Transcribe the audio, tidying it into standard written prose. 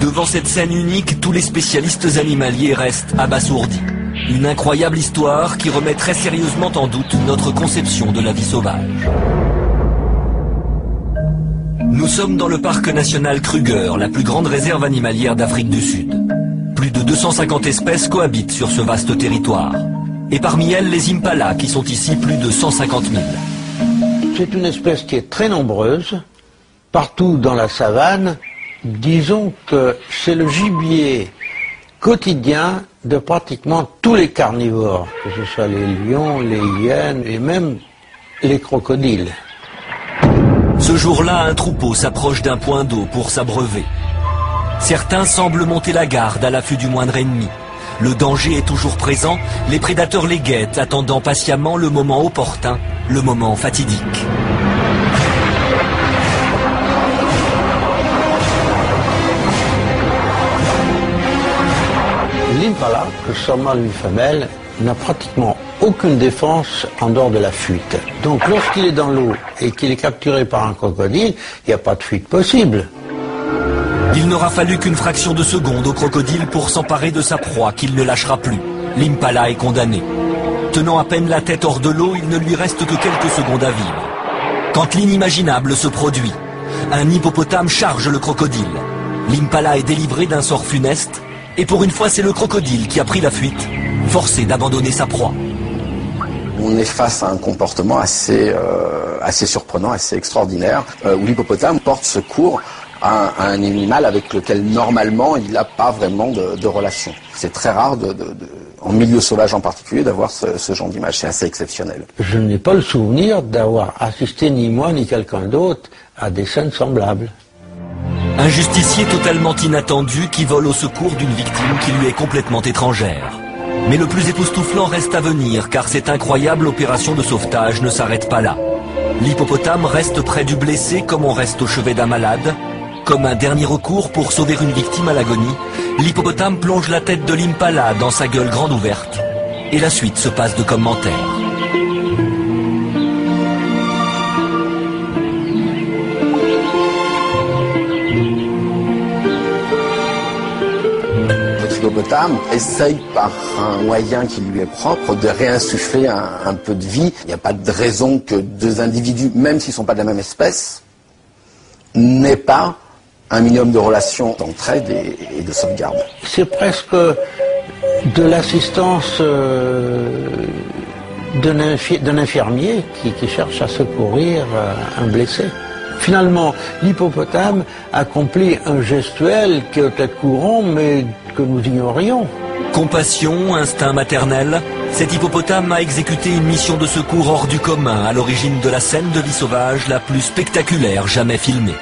Devant cette scène unique, tous les spécialistes animaliers restent abasourdis. Une incroyable histoire qui remet très sérieusement en doute notre conception de la vie sauvage. Nous sommes dans le parc national Kruger, la plus grande réserve animalière d'Afrique du Sud. Plus de 250 espèces cohabitent sur ce vaste territoire. Et parmi elles, les impalas, qui sont ici plus de 150 000. C'est une espèce qui est très nombreuse, partout dans la savane. Disons que c'est le gibier quotidien de pratiquement tous les carnivores, que ce soit les lions, les hyènes et même les crocodiles. Ce jour-là, un troupeau s'approche d'un point d'eau pour s'abreuver. Certains semblent monter la garde à l'affût du moindre ennemi. Le danger est toujours présent, les prédateurs les guettent, attendant patiemment le moment opportun, le moment fatidique. L'impala, que soit mâle ou femelle, n'a pratiquement aucune défense en dehors de la fuite. Donc lorsqu'il est dans l'eau et qu'il est capturé par un crocodile, il n'y a pas de fuite possible. Il n'aura fallu qu'une fraction de seconde au crocodile pour s'emparer de sa proie qu'il ne lâchera plus. L'impala est condamné. Tenant à peine la tête hors de l'eau, il ne lui reste que quelques secondes à vivre. Quand l'inimaginable se produit, un hippopotame charge le crocodile. L'impala est délivré d'un sort funeste, et pour une fois c'est le crocodile qui a pris la fuite, forcé d'abandonner sa proie. On est face à un comportement assez surprenant, assez extraordinaire, où l'hippopotame porte secours à un animal avec lequel normalement il n'a pas vraiment de relation. C'est très rare, en milieu sauvage en particulier, d'avoir ce genre d'image. C'est assez exceptionnel. Je n'ai pas le souvenir d'avoir assisté, ni moi ni quelqu'un d'autre, à des scènes semblables. Un justicier totalement inattendu qui vole au secours d'une victime qui lui est complètement étrangère. Mais le plus époustouflant reste à venir, car cette incroyable opération de sauvetage ne s'arrête pas là. L'hippopotame reste près du blessé comme on reste au chevet d'un malade. Comme un dernier recours pour sauver une victime à l'agonie, l'hippopotame plonge la tête de l'impala dans sa gueule grande ouverte. Et la suite se passe de commentaires. L'hippopotame essaye par un moyen qui lui est propre de réinsuffler un peu de vie. Il n'y a pas de raison que deux individus, même s'ils ne sont pas de la même espèce, n'aient pas un minimum de relations d'entraide et de sauvegarde. C'est presque de l'assistance d'un infirmier qui cherche à secourir un blessé. Finalement, l'hippopotame accomplit un gestuel qui est peut-être courant, mais que nous ignorions. Compassion, instinct maternel, cet hippopotame a exécuté une mission de secours hors du commun à l'origine de la scène de vie sauvage la plus spectaculaire jamais filmée.